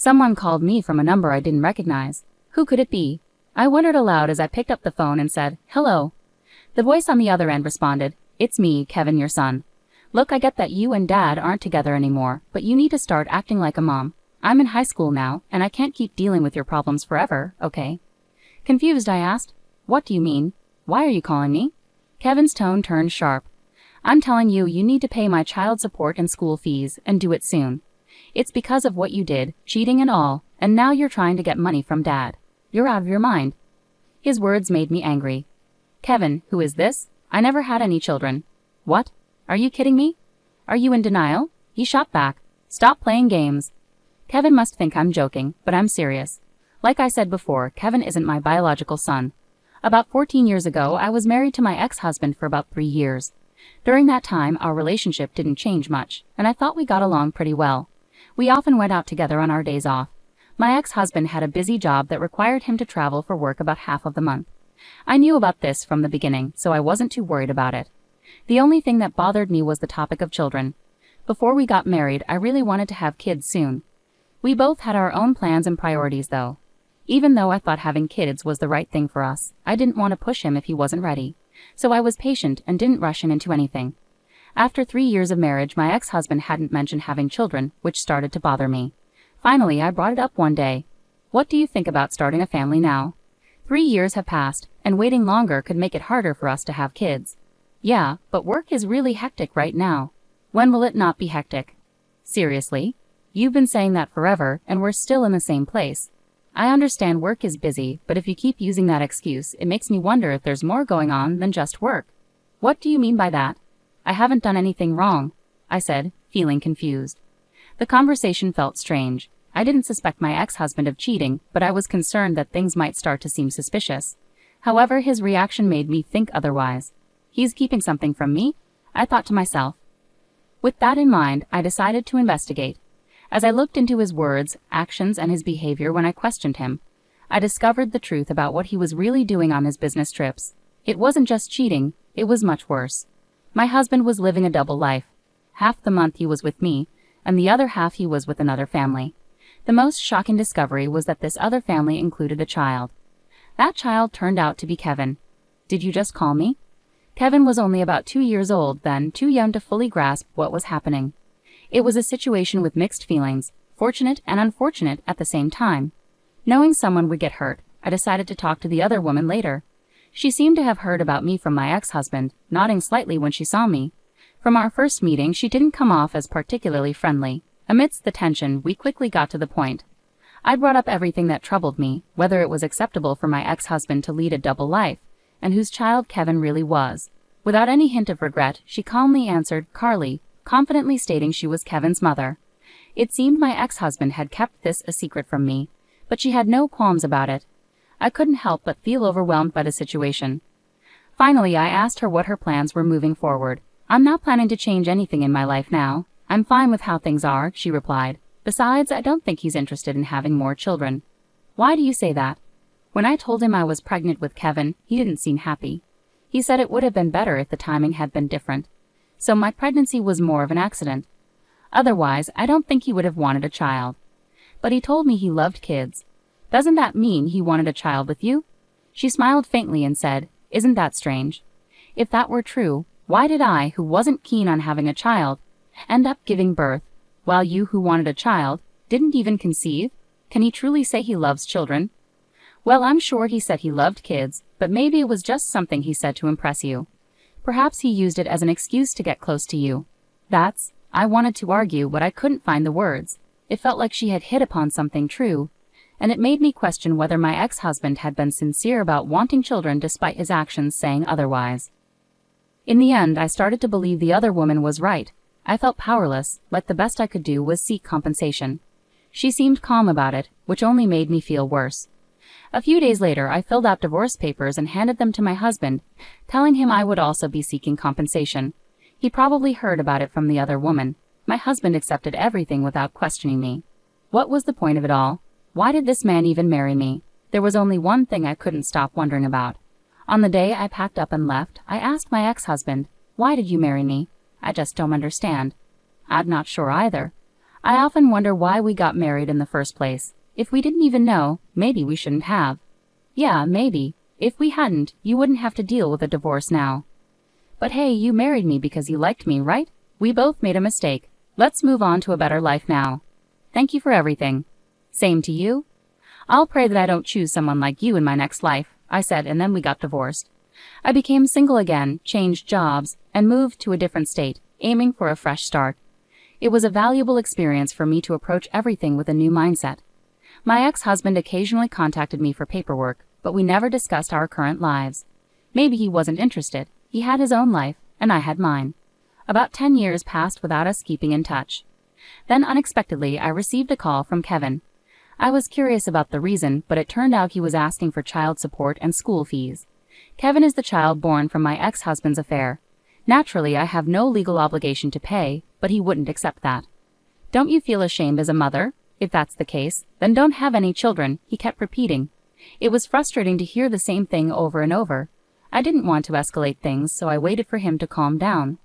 Someone called me from a number I didn't recognize. Who could it be? I wondered aloud as I picked up the phone and said, "Hello." The voice on the other end responded, "It's me, Kevin, your son. Look, I get that you and Dad aren't together anymore, but you need to start acting like a mom. I'm in high school now, and I can't keep dealing with your problems forever, okay?" Confused, I asked, "What do you mean? Why are you calling me?" Kevin's tone turned sharp. "I'm telling you, you need to pay my child support and school fees, and do it soon. It's because of what you did, cheating and all, and now you're trying to get money from Dad. You're out of your mind." His words made me angry. "Kevin, who is this? I never had any children." "What? Are you kidding me? Are you in denial?" He shot back. "Stop playing games." Kevin must think I'm joking, but I'm serious. Like I said before, Kevin isn't my biological son. About 14 years ago, I was married to my ex-husband for about 3 years. During that time, our relationship didn't change much, and I thought we got along pretty well. We often went out together on our days off. My ex-husband had a busy job that required him to travel for work about half of the month. I knew about this from the beginning, so I wasn't too worried about it. The only thing that bothered me was the topic of children. Before we got married, I really wanted to have kids soon. We both had our own plans and priorities though. Even though I thought having kids was the right thing for us, I didn't want to push him if he wasn't ready. So I was patient and didn't rush him into anything. After 3 years of marriage, my ex-husband hadn't mentioned having children, which started to bother me. Finally, I brought it up one day. "What do you think about starting a family now? 3 years have passed, and waiting longer could make it harder for us to have kids." "Yeah, but work is really hectic right now." "When will it not be hectic?" "Seriously? You've been saying that forever, and we're still in the same place." "I understand work is busy, but if you keep using that excuse, it makes me wonder if there's more going on than just work." "What do you mean by that?" "I haven't done anything wrong," I said, feeling confused. The conversation felt strange. I didn't suspect my ex-husband of cheating, but I was concerned that things might start to seem suspicious. However, his reaction made me think otherwise. He's keeping something from me? I thought to myself. With that in mind, I decided to investigate. As I looked into his words, actions, and his behavior when I questioned him, I discovered the truth about what he was really doing on his business trips. It wasn't just cheating, it was much worse. My husband was living a double life. Half the month he was with me, and the other half he was with another family. The most shocking discovery was that this other family included a child. That child turned out to be Kevin. Did you just call me? Kevin was only about 2 years old then, too young to fully grasp what was happening. It was a situation with mixed feelings, fortunate and unfortunate at the same time. Knowing someone would get hurt, I decided to talk to the other woman later. She seemed to have heard about me from my ex-husband, nodding slightly when she saw me. From our first meeting, she didn't come off as particularly friendly. Amidst the tension, we quickly got to the point. I brought up everything that troubled me, whether it was acceptable for my ex-husband to lead a double life, and whose child Kevin really was. Without any hint of regret, she calmly answered, "Carly," confidently stating she was Kevin's mother. It seemed my ex-husband had kept this a secret from me, but she had no qualms about it. I couldn't help but feel overwhelmed by the situation. Finally, I asked her what her plans were moving forward. "I'm not planning to change anything in my life now. I'm fine with how things are," she replied. "Besides, I don't think he's interested in having more children." "Why do you say that?" "When I told him I was pregnant with Kevin, he didn't seem happy. He said it would have been better if the timing had been different. So my pregnancy was more of an accident. Otherwise, I don't think he would have wanted a child. But he told me he loved kids. Doesn't that mean he wanted a child with you?" She smiled faintly and said, "Isn't that strange? If that were true, why did I, who wasn't keen on having a child, end up giving birth, while you, who wanted a child, didn't even conceive? Can he truly say he loves children?" "Well, I'm sure he said he loved kids, but maybe it was just something he said to impress you. Perhaps he used it as an excuse to get close to you." I wanted to argue, but I couldn't find the words. It felt like she had hit upon something true, and it made me question whether my ex-husband had been sincere about wanting children despite his actions saying otherwise. In the end, I started to believe the other woman was right. I felt powerless, like the best I could do was seek compensation. She seemed calm about it, which only made me feel worse. A few days later, I filled out divorce papers and handed them to my husband, telling him I would also be seeking compensation. He probably heard about it from the other woman. My husband accepted everything without questioning me. What was the point of it all? Why did this man even marry me? There was only one thing I couldn't stop wondering about. On the day I packed up and left, I asked my ex-husband, "Why did you marry me? I just don't understand." "I'm not sure either. I often wonder why we got married in the first place. If we didn't even know, maybe we shouldn't have. Yeah, maybe. If we hadn't, you wouldn't have to deal with a divorce now. But hey, you married me because you liked me, right? We both made a mistake. Let's move on to a better life now. Thank you for everything. Same to you. I'll pray that I don't choose someone like you in my next life, I said, and then we got divorced. I became single again, changed jobs, and moved to a different state, aiming for a fresh start. It was a valuable experience for me to approach everything with a new mindset. My ex-husband occasionally contacted me for paperwork, but we never discussed our current lives. Maybe he wasn't interested. He had his own life, and I had mine. About 10 years passed without us keeping in touch. Then unexpectedly, I received a call from Kevin. I was curious about the reason, but it turned out he was asking for child support and school fees. Kevin is the child born from my ex-husband's affair. Naturally, I have no legal obligation to pay, but he wouldn't accept that. Don't you feel ashamed as a mother? If that's the case, then don't have any children, he kept repeating. It was frustrating to hear the same thing over and over. I didn't want to escalate things, so I waited for him to calm down.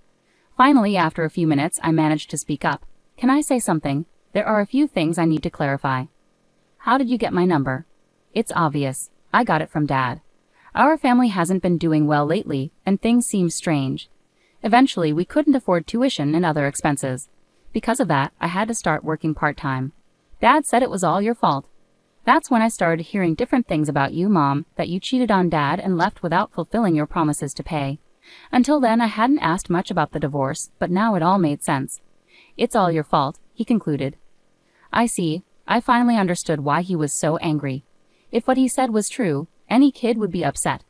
Finally, after a few minutes, I managed to speak up. Can I say something? There are a few things I need to clarify. How did you get my number? It's obvious. I got it from Dad. Our family hasn't been doing well lately, and things seem strange. Eventually, we couldn't afford tuition and other expenses. Because of that, I had to start working part-time. Dad said it was all your fault. That's when I started hearing different things about you, Mom, that you cheated on Dad and left without fulfilling your promises to pay. Until then, I hadn't asked much about the divorce, but now it all made sense. It's all your fault, he concluded. I see. I finally understood why he was so angry. If what he said was true, any kid would be upset.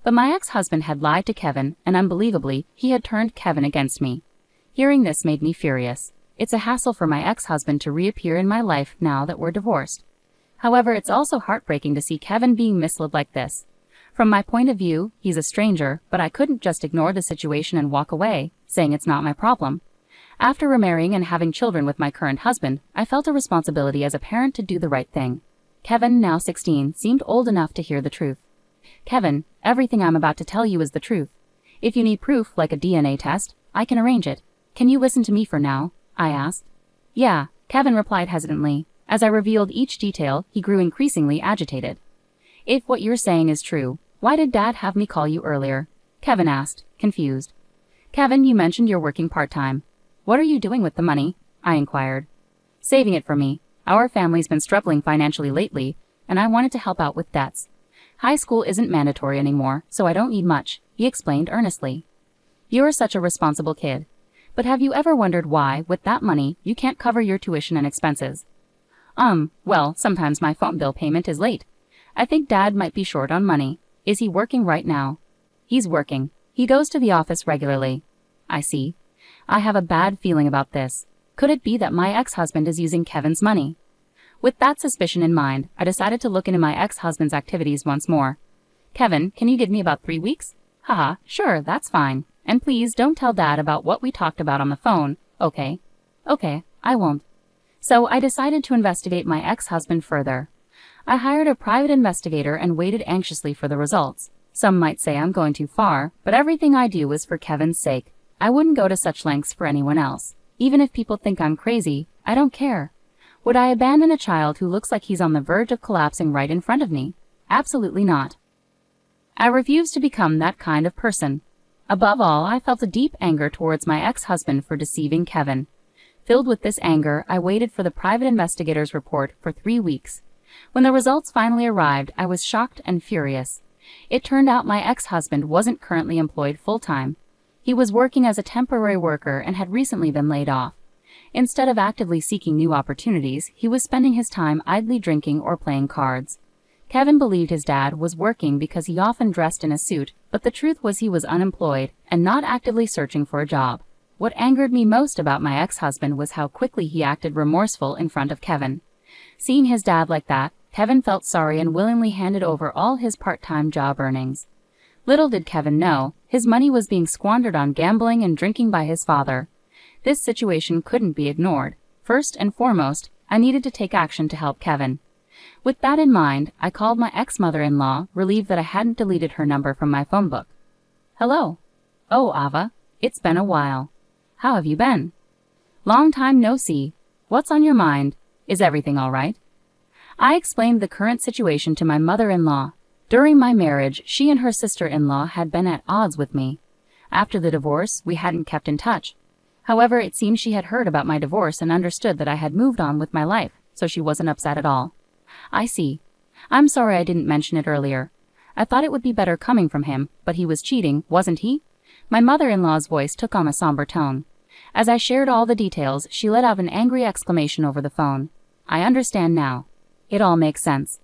But my ex-husband had lied to Kevin, and unbelievably, he had turned Kevin against me. Hearing this made me furious. It's a hassle for my ex-husband to reappear in my life now that we're divorced. However, it's also heartbreaking to see Kevin being misled like this. From my point of view, he's a stranger, but I couldn't just ignore the situation and walk away, saying it's not my problem. After remarrying and having children with my current husband, I felt a responsibility as a parent to do the right thing. Kevin, now 16, seemed old enough to hear the truth. Kevin, everything I'm about to tell you is the truth. If you need proof, like a DNA test, I can arrange it. Can you listen to me for now? I asked. Yeah, Kevin replied hesitantly. As I revealed each detail, he grew increasingly agitated. If what you're saying is true, why did Dad have me call you earlier? Kevin asked, confused. Kevin, you mentioned you're working part-time. What are you doing with the money? I inquired. Saving it for me. Our family's been struggling financially lately, and I wanted to help out with debts. High school isn't mandatory anymore, so I don't need much, he explained earnestly. You're such a responsible kid. But have you ever wondered why, with that money, you can't cover your tuition and expenses? Well, sometimes my phone bill payment is late. I think Dad might be short on money. Is he working right now? He's working. He goes to the office regularly. I see. I have a bad feeling about this. Could it be that my ex-husband is using Kevin's money? With that suspicion in mind, I decided to look into my ex-husband's activities once more. Kevin, can you give me about 3 weeks? Haha, sure, that's fine. And please don't tell Dad about what we talked about on the phone, okay? Okay, I won't. So I decided to investigate my ex-husband further. I hired a private investigator and waited anxiously for the results. Some might say I'm going too far, but everything I do is for Kevin's sake. I wouldn't go to such lengths for anyone else. Even if people think I'm crazy, I don't care. Would I abandon a child who looks like he's on the verge of collapsing right in front of me? Absolutely not. I refuse to become that kind of person. Above all, I felt a deep anger towards my ex-husband for deceiving Kevin. Filled with this anger, I waited for the private investigator's report for 3 weeks. When the results finally arrived, I was shocked and furious. It turned out my ex-husband wasn't currently employed full-time. He was working as a temporary worker and had recently been laid off. Instead of actively seeking new opportunities, he was spending his time idly drinking or playing cards. Kevin believed his dad was working because he often dressed in a suit, but the truth was he was unemployed and not actively searching for a job. What angered me most about my ex-husband was how quickly he acted remorseful in front of Kevin. Seeing his dad like that, Kevin felt sorry and willingly handed over all his part-time job earnings. Little did Kevin know, his money was being squandered on gambling and drinking by his father. This situation couldn't be ignored. First and foremost, I needed to take action to help Kevin. With that in mind, I called my ex-mother-in-law, relieved that I hadn't deleted her number from my phone book. Hello. Oh, Ava. It's been a while. How have you been? Long time no see. What's on your mind? Is everything all right? I explained the current situation to my mother-in-law. During my marriage, she and her sister-in-law had been at odds with me. After the divorce, we hadn't kept in touch. However, it seemed she had heard about my divorce and understood that I had moved on with my life, so she wasn't upset at all. I see. I'm sorry I didn't mention it earlier. I thought it would be better coming from him, but he was cheating, wasn't he? My mother-in-law's voice took on a somber tone. As I shared all the details, she let out an angry exclamation over the phone. I understand now. It all makes sense.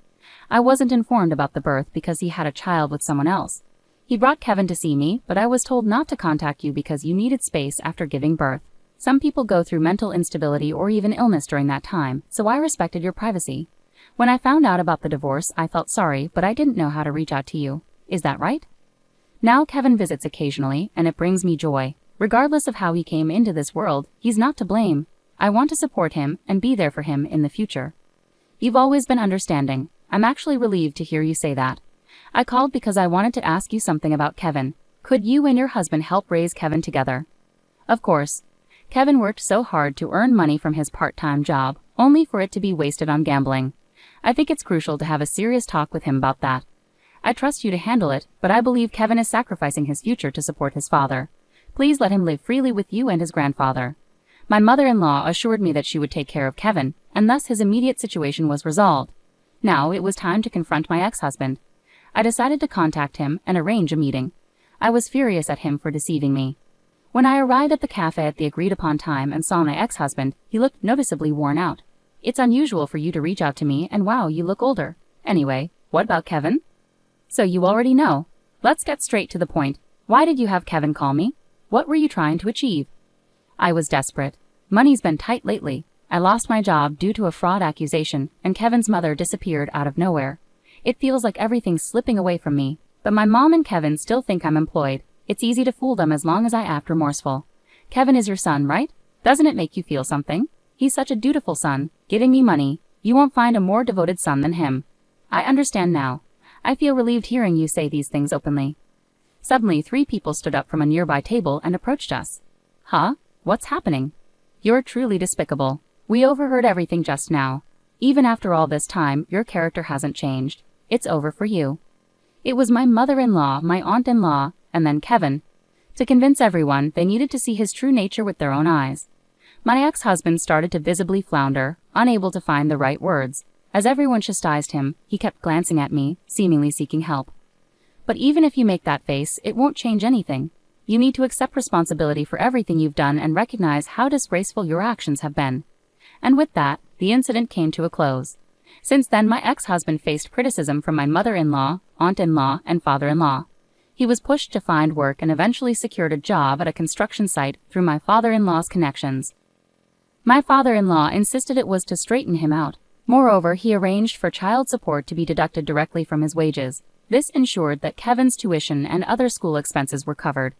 I wasn't informed about the birth because he had a child with someone else. He brought Kevin to see me, but I was told not to contact you because you needed space after giving birth. Some people go through mental instability or even illness during that time, so I respected your privacy. When I found out about the divorce, I felt sorry, but I didn't know how to reach out to you. Is that right? Now Kevin visits occasionally, and it brings me joy. Regardless of how he came into this world, he's not to blame. I want to support him and be there for him in the future. You've always been understanding. I'm actually relieved to hear you say that. I called because I wanted to ask you something about Kevin. Could you and your husband help raise Kevin together? Of course. Kevin worked so hard to earn money from his part-time job, only for it to be wasted on gambling. I think it's crucial to have a serious talk with him about that. I trust you to handle it, but I believe Kevin is sacrificing his future to support his father. Please let him live freely with you and his grandfather. My mother-in-law assured me that she would take care of Kevin, and thus his immediate situation was resolved. Now it was time to confront my ex-husband. I decided to contact him and arrange a meeting. I was furious at him for deceiving me. When I arrived at the cafe at the agreed-upon time and saw my ex-husband, he looked noticeably worn out. It's unusual for you to reach out to me, and wow, you look older. Anyway, what about Kevin? So you already know. Let's get straight to the point. Why did you have Kevin call me? What were you trying to achieve? I was desperate. Money's been tight lately. I lost my job due to a fraud accusation, and Kevin's mother disappeared out of nowhere. It feels like everything's slipping away from me, but my mom and Kevin still think I'm employed. It's easy to fool them as long as I act remorseful. Kevin is your son, right? Doesn't it make you feel something? He's such a dutiful son, giving me money. You won't find a more devoted son than him. I understand now. I feel relieved hearing you say these things openly. Suddenly, 3 people stood up from a nearby table and approached us. Huh? What's happening? You're truly despicable. We overheard everything just now. Even after all this time, your character hasn't changed. It's over for you. It was my mother-in-law, my aunt-in-law, and then Kevin. To convince everyone, they needed to see his true nature with their own eyes. My ex-husband started to visibly flounder, unable to find the right words. As everyone chastised him, he kept glancing at me, seemingly seeking help. But even if you make that face, it won't change anything. You need to accept responsibility for everything you've done and recognize how disgraceful your actions have been. And with that, the incident came to a close. Since then, my ex-husband faced criticism from my mother-in-law, aunt-in-law, and father-in-law. He was pushed to find work and eventually secured a job at a construction site through my father-in-law's connections. My father-in-law insisted it was to straighten him out. Moreover, he arranged for child support to be deducted directly from his wages. This ensured that Kevin's tuition and other school expenses were covered.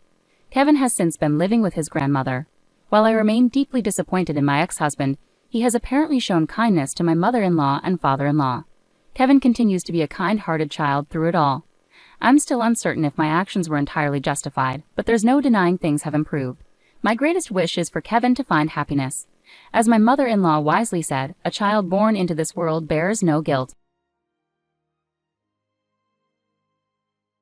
Kevin has since been living with his grandmother. While I remain deeply disappointed in my ex-husband, he has apparently shown kindness to my mother-in-law and father-in-law. Kevin continues to be a kind-hearted child through it all. I'm still uncertain if my actions were entirely justified, but there's no denying things have improved. My greatest wish is for Kevin to find happiness. As my mother-in-law wisely said, a child born into this world bears no guilt.